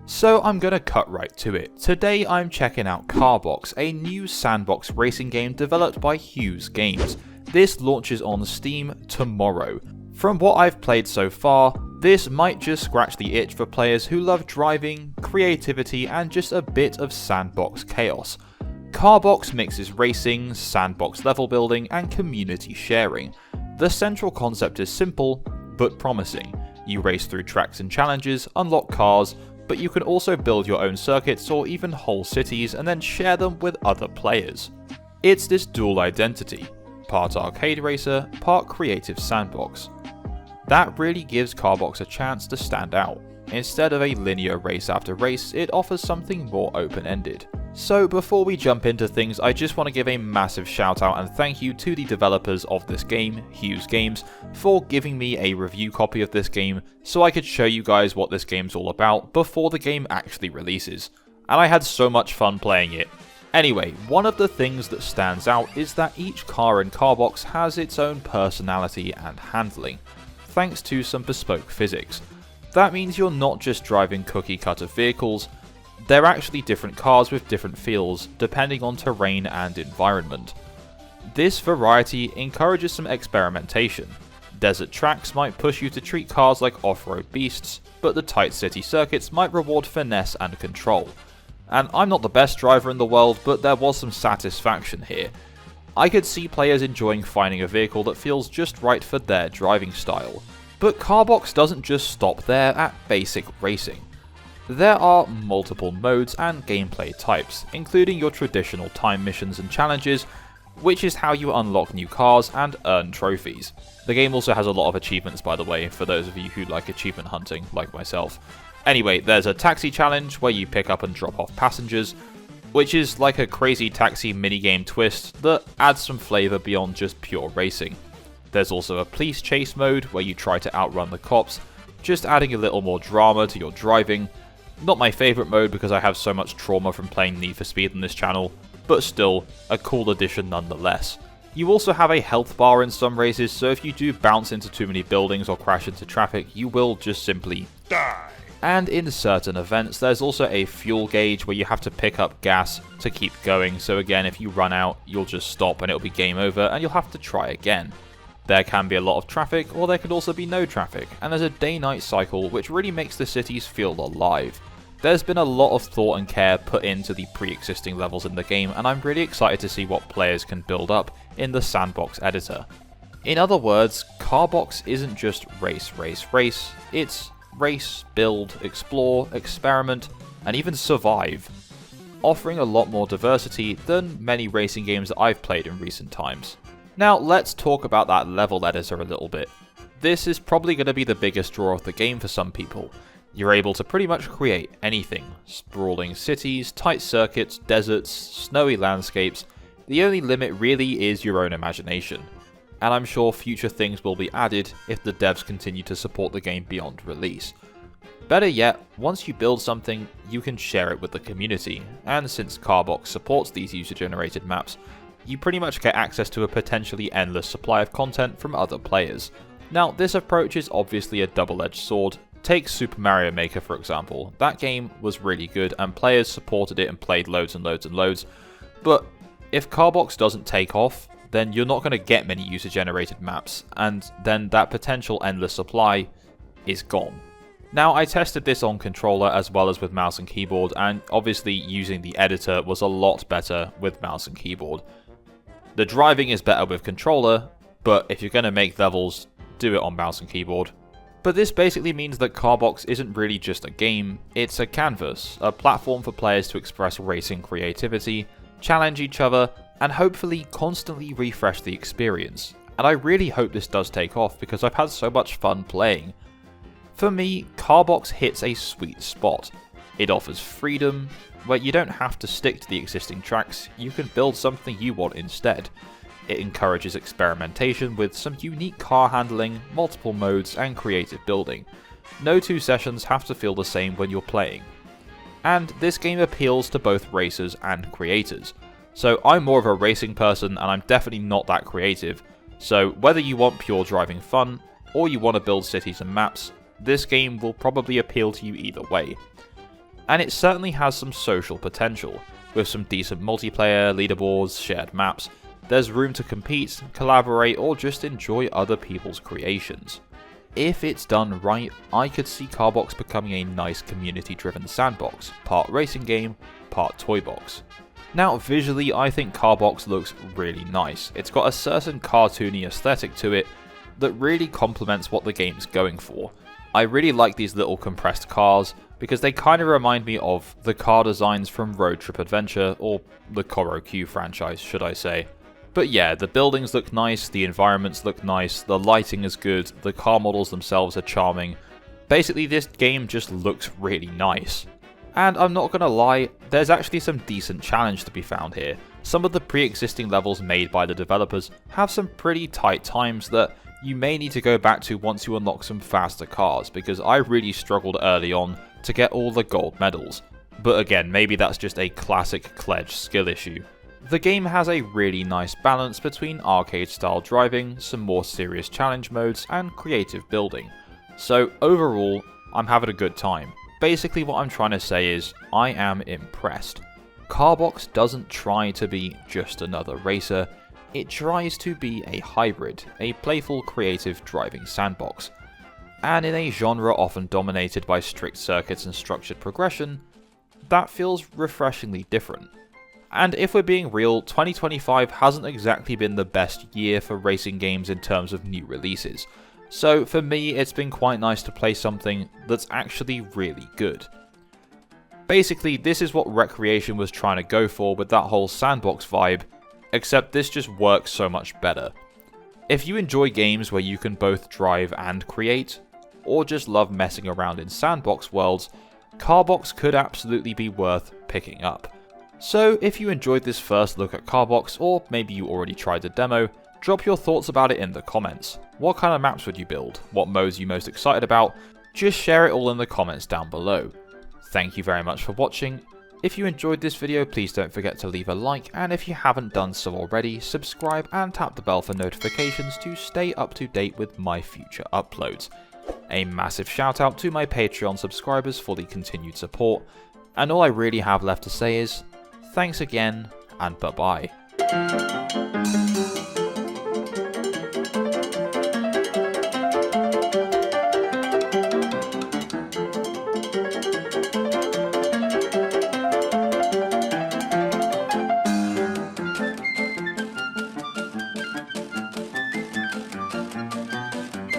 So I'm gonna cut right to it. Today I'm checking out Carbox, a new sandbox racing game developed by Hughes Games. This launches on Steam tomorrow. From what I've played so far, this might just scratch the itch for players who love driving, creativity, and just a bit of sandbox chaos. Carbox mixes racing, sandbox level building, and community sharing. The central concept is simple, but promising. You race through tracks and challenges, unlock cars, but you can also build your own circuits or even whole cities and then share them with other players. It's this dual identity, part arcade racer, part creative sandbox. That really gives Carbox a chance to stand out. Instead of a linear race after race, it offers something more open-ended. So before we jump into things, I just want to give a massive shout out and thank you to the developers of this game, Hughes Games, for giving me a review copy of this game so I could show you guys what this game's all about before the game actually releases. And I had so much fun playing it. Anyway, one of the things that stands out is that each car in Carbox has its own personality and handling, thanks to some bespoke physics. That means you're not just driving cookie cutter vehicles, they're actually different cars with different feels, depending on terrain and environment. This variety encourages some experimentation. Desert tracks might push you to treat cars like off-road beasts, but the tight city circuits might reward finesse and control. And I'm not the best driver in the world, but there was some satisfaction here. I could see players enjoying finding a vehicle that feels just right for their driving style. But Carbox doesn't just stop there at basic racing. There are multiple modes and gameplay types, including your traditional time missions and challenges, which is how you unlock new cars and earn trophies. The game also has a lot of achievements, by the way, for those of you who like achievement hunting, like myself. Anyway, there's a taxi challenge where you pick up and drop off passengers, which is like a crazy taxi minigame twist that adds some flavour beyond just pure racing. There's also a police chase mode where you try to outrun the cops, just adding a little more drama to your driving. Not my favourite mode because I have so much trauma from playing Need for Speed on this channel, but still, a cool addition nonetheless. You also have a health bar in some races, so if you do bounce into too many buildings or crash into traffic, you will just simply die. And in certain events, there's also a fuel gauge where you have to pick up gas to keep going, so again, if you run out, you'll just stop and it'll be game over and you'll have to try again. There can be a lot of traffic, or there could also be no traffic, and there's a day-night cycle which really makes the cities feel alive. There's been a lot of thought and care put into the pre-existing levels in the game, and I'm really excited to see what players can build up in the Sandbox editor. In other words, Carbox isn't just race, it's race, build, explore, experiment, and even survive, offering a lot more diversity than many racing games that I've played in recent times. Now let's talk about that level editor a little bit. This is probably going to be the biggest draw of the game for some people. You're able to pretty much create anything. Sprawling cities, tight circuits, deserts, snowy landscapes. The only limit really is your own imagination. And I'm sure future things will be added if the devs continue to support the game beyond release. Better yet, once you build something, you can share it with the community, and since Carbox supports these user-generated maps, you pretty much get access to a potentially endless supply of content from other players. Now, this approach is obviously a double-edged sword. Take Super Mario Maker for example. That game was really good and players supported it and played loads and loads and loads, but if Carbox doesn't take off, then you're not going to get many user-generated maps, and then that potential endless supply is gone. Now, I tested this on controller as well as with mouse and keyboard, and obviously using the editor was a lot better with mouse and keyboard. The driving is better with controller, but if you're going to make levels, do it on mouse and keyboard. But this basically means that Carbox isn't really just a game, it's a canvas, a platform for players to express racing creativity, challenge each other, and hopefully constantly refresh the experience. And I really hope this does take off because I've had so much fun playing. For me, Carbox hits a sweet spot. It offers freedom, where you don't have to stick to the existing tracks, you can build something you want instead. It encourages experimentation with some unique car handling, multiple modes, and creative building. No two sessions have to feel the same when you're playing. And this game appeals to both racers and creators. So I'm more of a racing person and I'm definitely not that creative, so whether you want pure driving fun, or you want to build cities and maps, this game will probably appeal to you either way. and it certainly has some social potential. With some decent multiplayer, leaderboards, shared maps, there's room to compete, collaborate, or just enjoy other people's creations. If it's done right, I could see Carbox becoming a nice community-driven sandbox, part racing game, part toy box. Now visually, I think Carbox looks really nice. It's got a certain cartoony aesthetic to it that really complements what the game's going for. I really like these little compressed cars, because they kind of remind me of the car designs from Road Trip Adventure, or the Koro Q franchise, should I say. But yeah, the buildings look nice, the environments look nice, the lighting is good, the car models themselves are charming. Basically, this game just looks really nice. And I'm not gonna lie, there's actually some decent challenge to be found here. Some of the pre-existing levels made by the developers have some pretty tight times that you may need to go back to once you unlock some faster cars, because I really struggled early on to get all the gold medals. But again, maybe that's just a classic Cledge skill issue. The game has a really nice balance between arcade style driving, some more serious challenge modes, and creative building. So overall, I'm having a good time. Basically what I'm trying to say is, I am impressed. Carbox doesn't try to be just another racer, it tries to be a hybrid, a playful creative driving sandbox. And in a genre often dominated by strict circuits and structured progression, that feels refreshingly different. And if we're being real, 2025 hasn't exactly been the best year for racing games in terms of new releases. So for me, it's been quite nice to play something that's actually really good. Basically, this is what Recreation was trying to go for with that whole sandbox vibe, except this just works so much better. If you enjoy games where you can both drive and create, or just love messing around in sandbox worlds, Carbox could absolutely be worth picking up. So if you enjoyed this first look at Carbox, or maybe you already tried the demo, drop your thoughts about it in the comments. What kind of maps would you build? What modes are you most excited about? Just share it all in the comments down below. Thank you very much for watching. If you enjoyed this video, please don't forget to leave a like, and if you haven't done so already, subscribe and tap the bell for notifications to stay up to date with my future uploads. A massive shout out to my Patreon subscribers for the continued support, and all I really have left to say is, thanks again, and bye-bye.